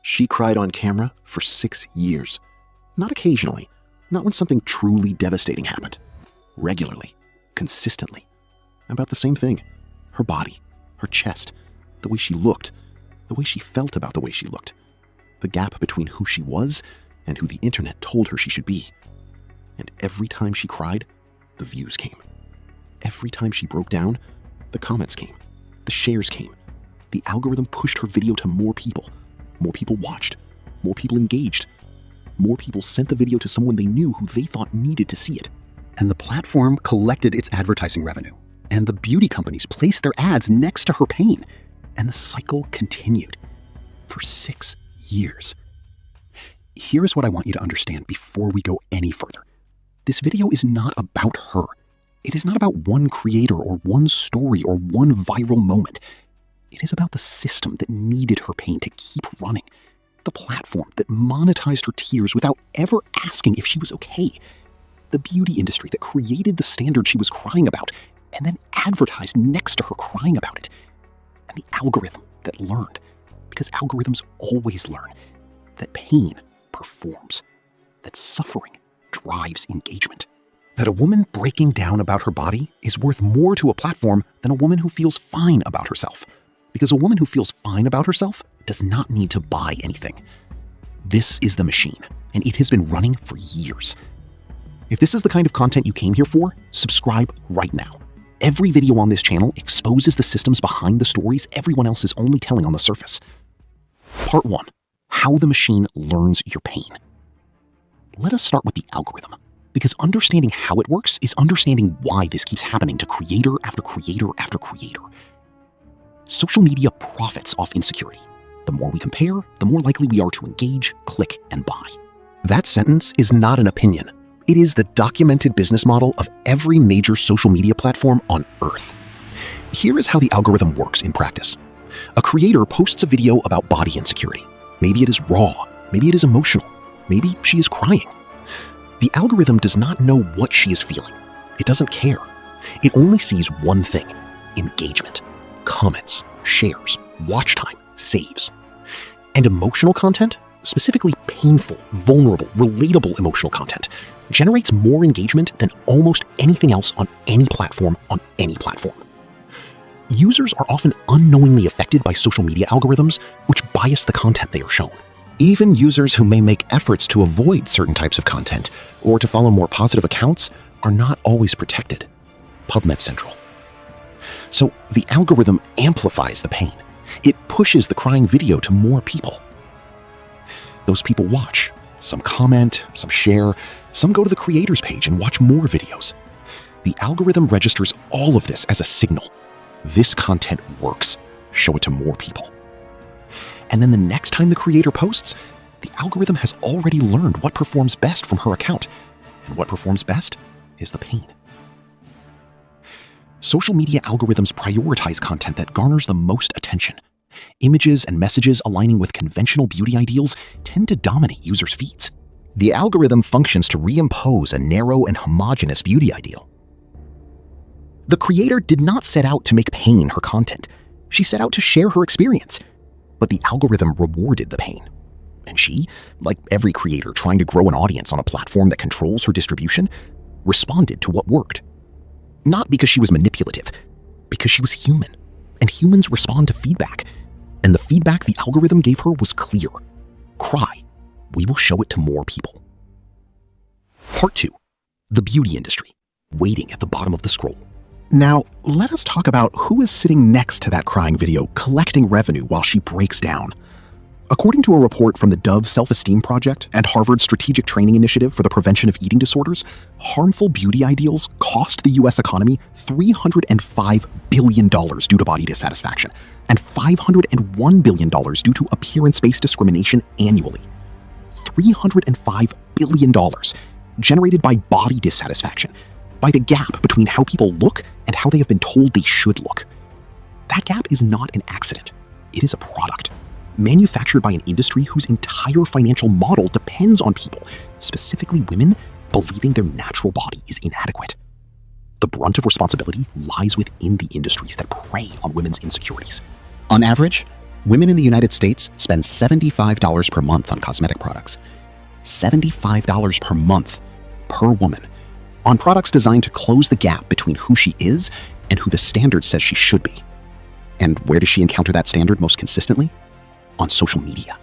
She cried on camera for 6 years. Not occasionally, not when something truly devastating happened. Regularly, consistently. About the same thing. Her body, her chest, the way she looked, the way she felt about the way she looked. The gap between who she was and who the internet told her she should be. And every time she cried, the views came. Every time she broke down, the comments came. The shares came. The algorithm pushed her video to more people. More people watched. More people engaged. More people sent the video to someone they knew who they thought needed to see it. And the platform collected its advertising revenue. And the beauty companies placed their ads next to her pain. And the cycle continued for 6 years. Here is what I want you to understand before we go any further. This video is not about her. It is not about one creator or one story or one viral moment. It is about the system that needed her pain to keep running. The platform that monetized her tears without ever asking if she was okay. The beauty industry that created the standard she was crying about and then advertised next to her crying about it. And the algorithm that learned, because algorithms always learn, that pain performs, that suffering drives engagement. That a woman breaking down about her body is worth more to a platform than a woman who feels fine about herself. Because a woman who feels fine about herself does not need to buy anything. This is the machine, and it has been running for years. If this is the kind of content you came here for, subscribe right now. Every video on this channel exposes the systems behind the stories everyone else is only telling on the surface. Part 1. How the machine learns your pain. Let us start with the algorithm, because understanding how it works is understanding why this keeps happening to creator after creator after creator. Social media profits off insecurity. The more we compare, the more likely we are to engage, click, and buy. That sentence is not an opinion. It is the documented business model of every major social media platform on Earth. Here is how the algorithm works in practice. A creator posts a video about body insecurity. Maybe it is raw. Maybe it is emotional. Maybe she is crying. The algorithm does not know what she is feeling. It doesn't care. It only sees one thing: engagement, comments, shares, watch time, saves. And emotional content, specifically painful, vulnerable, relatable emotional content, generates more engagement than almost anything else on any platform Users are often unknowingly affected by social media algorithms, which bias the content they are shown. Even users who may make efforts to avoid certain types of content or to follow more positive accounts are not always protected. PubMed Central. So the algorithm amplifies the pain. It pushes the crying video to more people. Those people watch. Some comment, some share, some go to the creator's page and watch more videos. The algorithm registers all of this as a signal. This content works. Show it to more people. And then the next time the creator posts, the algorithm has already learned what performs best from her account. And what performs best is the pain. Social media algorithms prioritize content that garners the most attention. Images and messages aligning with conventional beauty ideals tend to dominate users' feeds. The algorithm functions to reimpose a narrow and homogeneous beauty ideal. The creator did not set out to make pain her content. She set out to share her experience. But the algorithm rewarded the pain. And she, like every creator trying to grow an audience on a platform that controls her distribution, responded to what worked. Not because she was manipulative, because she was human. And humans respond to feedback. And the feedback the algorithm gave her was clear. Cry. We will show it to more people. Part 2. The beauty industry. Waiting at the bottom of the scroll. Now, let us talk about who is sitting next to that crying video collecting revenue while she breaks down. According to a report from the Dove Self-Esteem Project and Harvard's Strategic Training Initiative for the Prevention of Eating Disorders, harmful beauty ideals cost the U.S. economy $305 billion due to body dissatisfaction and $501 billion due to appearance-based discrimination annually. $305 billion generated by body dissatisfaction, by the gap between how people look and how they have been told they should look. That gap is not an accident. It is a product, manufactured by an industry whose entire financial model depends on people, specifically women, believing their natural body is inadequate. The brunt of responsibility lies within the industries that prey on women's insecurities. On average, Women in the United States spend $75 per month on cosmetic products. $75 per month per woman on products designed to close the gap between who she is and who the standard says she should be. And where does she encounter that standard most consistently? On social media,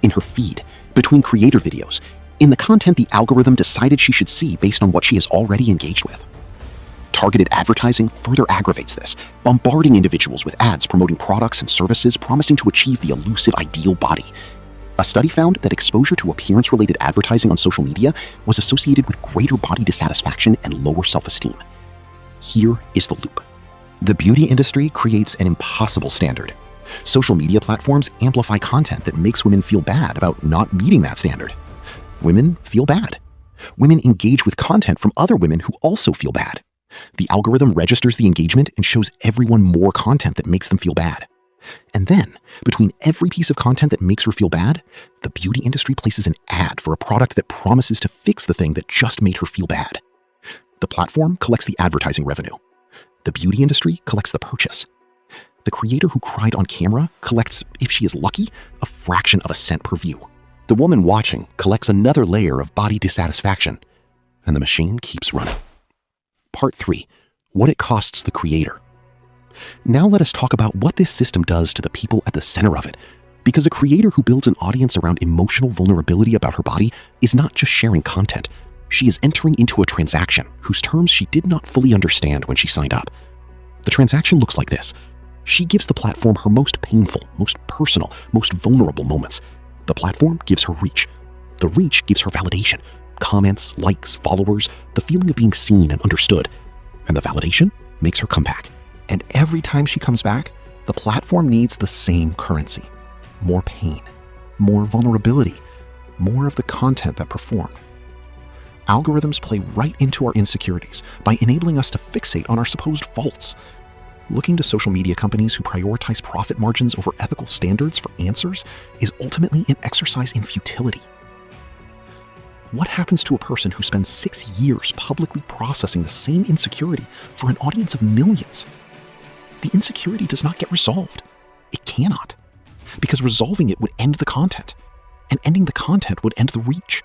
in her feed, between creator videos, in the content the algorithm decided she should see based on what she is already engaged with. Targeted advertising further aggravates this, bombarding individuals with ads promoting products and services promising to achieve the elusive ideal body. A study found that exposure to appearance-related advertising on social media was associated with greater body dissatisfaction and lower self-esteem. Here is the loop. The beauty industry creates an impossible standard. Social media platforms amplify content that makes women feel bad about not meeting that standard. Women feel bad. Women engage with content from other women who also feel bad. The algorithm registers the engagement and shows everyone more content that makes them feel bad. And then, between every piece of content that makes her feel bad, the beauty industry places an ad for a product that promises to fix the thing that just made her feel bad. The platform collects the advertising revenue. The beauty industry collects the purchase. The creator who cried on camera collects, if she is lucky, a fraction of a cent per view. The woman watching collects another layer of body dissatisfaction, and the machine keeps running. Part 3. What it costs the creator. Now let us talk about what this system does to the people at the center of it, because a creator who builds an audience around emotional vulnerability about her body is not just sharing content. She is entering into a transaction whose terms she did not fully understand when she signed up. The transaction looks like this. She gives the platform her most painful, most personal, most vulnerable moments. The platform gives her reach. The reach gives her validation. Comments, likes, followers, the feeling of being seen and understood. And the validation makes her come back. And every time she comes back, the platform needs the same currency. More pain, more vulnerability, more of the content that performed. Algorithms play right into our insecurities by enabling us to fixate on our supposed faults. Looking to social media companies who prioritize profit margins over ethical standards for answers is ultimately an exercise in futility. What happens to a person who spends 6 years publicly processing the same insecurity for an audience of millions? The insecurity does not get resolved. It cannot. Because resolving it would end the content. And ending the content would end the reach.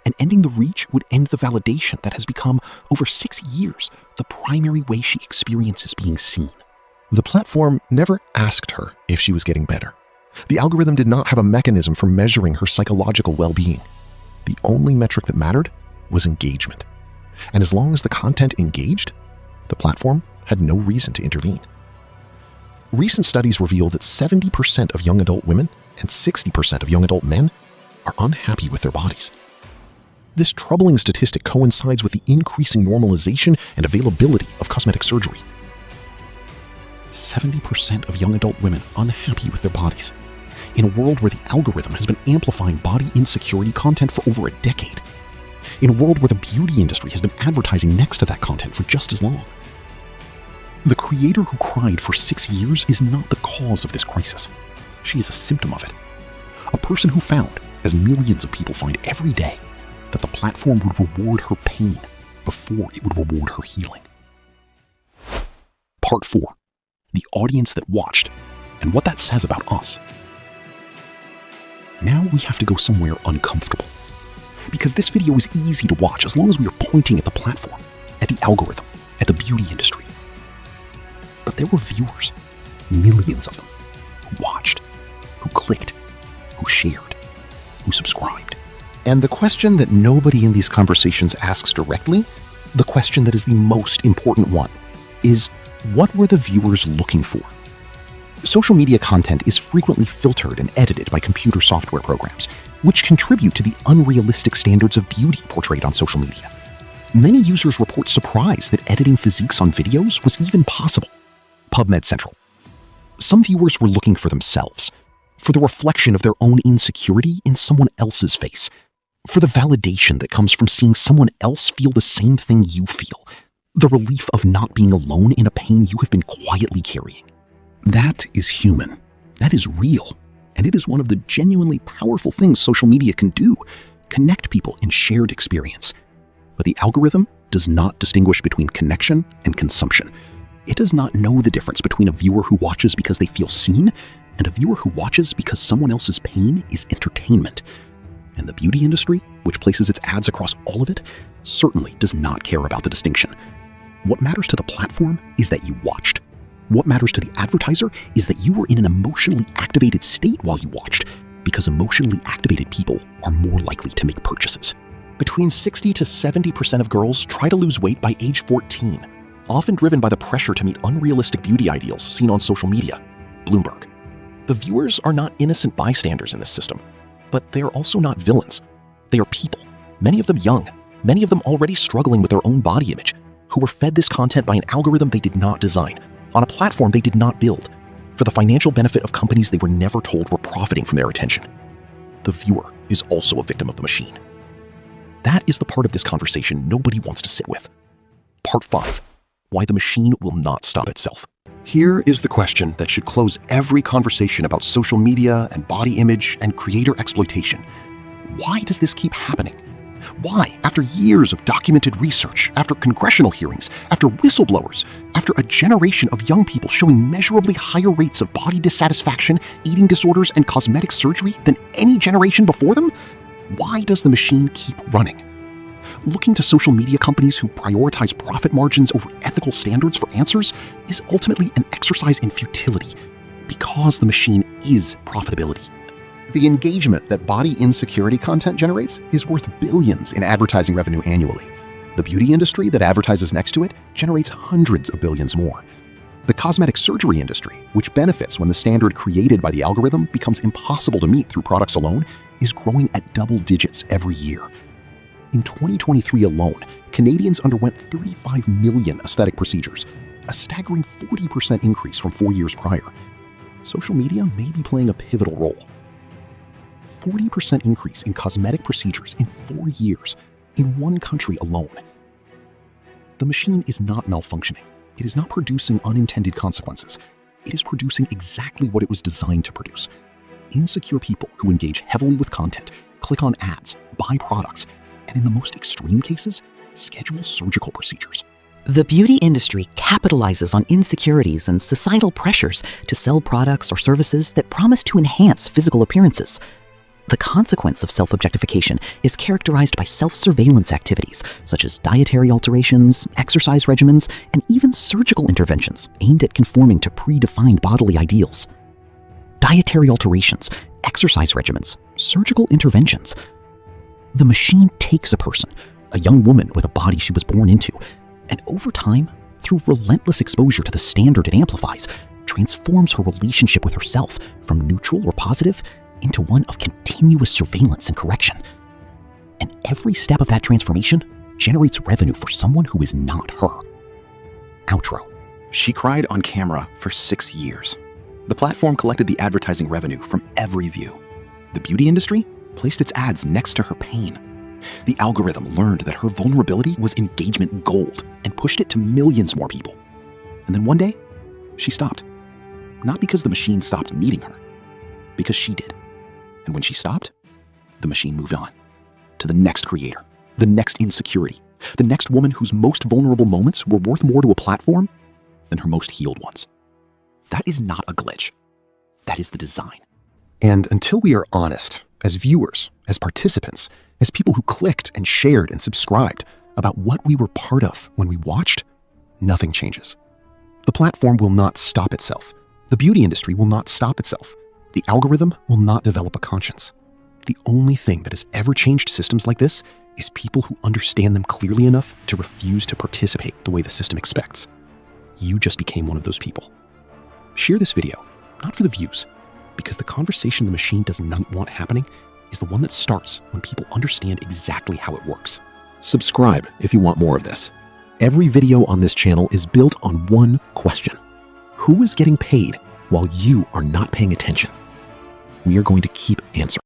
And ending the reach would end the validation that has become, over 6 years, the primary way she experiences being seen. The platform never asked her if she was getting better. The algorithm did not have a mechanism for measuring her psychological well-being. The only metric that mattered was engagement. And as long as the content engaged, the platform had no reason to intervene. Recent studies reveal that 70% of young adult women and 60% of young adult men are unhappy with their bodies. This troubling statistic coincides with the increasing normalization and availability of cosmetic surgery. 70% of young adult women unhappy with their bodies. In a world where the algorithm has been amplifying body insecurity content for over a decade. In a world where the beauty industry has been advertising next to that content for just as long. The creator who cried for 6 years is not the cause of this crisis. She is a symptom of it. A person who found, as millions of people find every day, that the platform would reward her pain before it would reward her healing. Part 4. The audience that watched, and what that says about us. Now we have to go somewhere uncomfortable. Because this video is easy to watch as long as we are pointing at the platform, at the algorithm, at the beauty industry. But there were viewers, millions of them, who watched, who clicked, who shared, who subscribed. And the question that nobody in these conversations asks directly, the question that is the most important one, is what were the viewers looking for? Social media content is frequently filtered and edited by computer software programs, which contribute to the unrealistic standards of beauty portrayed on social media. Many users report surprise that editing physiques on videos was even possible. PubMed Central. Some viewers were looking for themselves, for the reflection of their own insecurity in someone else's face, for the validation that comes from seeing someone else feel the same thing you feel, the relief of not being alone in a pain you have been quietly carrying. That is human. That is real. And it is one of the genuinely powerful things social media can do, connect people in shared experience. But the algorithm does not distinguish between connection and consumption. It does not know the difference between a viewer who watches because they feel seen and And a viewer who watches because someone else's pain is entertainment. And the beauty industry, which places its ads across all of it, certainly does not care about the distinction. What matters to the platform is that you watched. What matters to the advertiser is that you were in an emotionally activated state while you watched, because emotionally activated people are more likely to make purchases. Between 60 to 70% of girls try to lose weight by age 14, often driven by the pressure to meet unrealistic beauty ideals seen on social media. Bloomberg. The viewers are not innocent bystanders in this system, but they are also not villains. They are people, many of them young, many of them already struggling with their own body image, who were fed this content by an algorithm they did not design, on a platform they did not build, for the financial benefit of companies they were never told were profiting from their attention. The viewer is also a victim of the machine. That is the part of this conversation nobody wants to sit with. Part 5. Why the machine will not stop itself. Here is the question that should close every conversation about social media and body image and creator exploitation. Why does this keep happening? Why, after years of documented research, after congressional hearings, after whistleblowers, after a generation of young people showing measurably higher rates of body dissatisfaction, eating disorders, and cosmetic surgery than any generation before them, why does the machine keep running? Looking to social media companies who prioritize profit margins over ethical standards for answers is ultimately an exercise in futility, because the machine is profitability. The engagement that body insecurity content generates is worth billions in advertising revenue annually. The beauty industry that advertises next to it generates hundreds of billions more. The cosmetic surgery industry, which benefits when the standard created by the algorithm becomes impossible to meet through products alone, is growing at double digits every year. In 2023 alone, Canadians underwent 35 million aesthetic procedures, a staggering 40% increase from 4 years prior. Social media may be playing a pivotal role. 40% increase in cosmetic procedures in 4 years in one country alone. The machine is not malfunctioning. It is not producing unintended consequences. It is producing exactly what it was designed to produce. Insecure people who engage heavily with content, click on ads, buy products, and in the most extreme cases, schedule surgical procedures. The beauty industry capitalizes on insecurities and societal pressures to sell products or services that promise to enhance physical appearances. The consequence of self-objectification is characterized by self-surveillance activities such as dietary alterations, exercise regimens, and even surgical interventions aimed at conforming to predefined bodily ideals. Dietary alterations, exercise regimens, surgical interventions. The machine takes a person, a young woman with a body she was born into, and over time, through relentless exposure to the standard it amplifies, transforms her relationship with herself from neutral or positive into one of continuous surveillance and correction. And every step of that transformation generates revenue for someone who is not her. Outro. She cried on camera for 6 years. The platform collected the advertising revenue from every view. The beauty industry placed its ads next to her pain. The algorithm learned that her vulnerability was engagement gold and pushed it to millions more people. And then one day, she stopped. Not because the machine stopped needing her, because she did. And when she stopped, the machine moved on to the next creator, the next insecurity, the next woman whose most vulnerable moments were worth more to a platform than her most healed ones. That is not a glitch. That is the design. And until we are honest, as viewers, as participants, as people who clicked and shared and subscribed about what we were part of when we watched, nothing changes. The platform will not stop itself. The beauty industry will not stop itself. The algorithm will not develop a conscience. The only thing that has ever changed systems like this is people who understand them clearly enough to refuse to participate the way the system expects. You just became one of those people. Share this video, not for the views, because the conversation the machine does not want happening is the one that starts when people understand exactly how it works. Subscribe if you want more of this. Every video on this channel is built on one question. Who is getting paid while you are not paying attention? We are going to keep answering.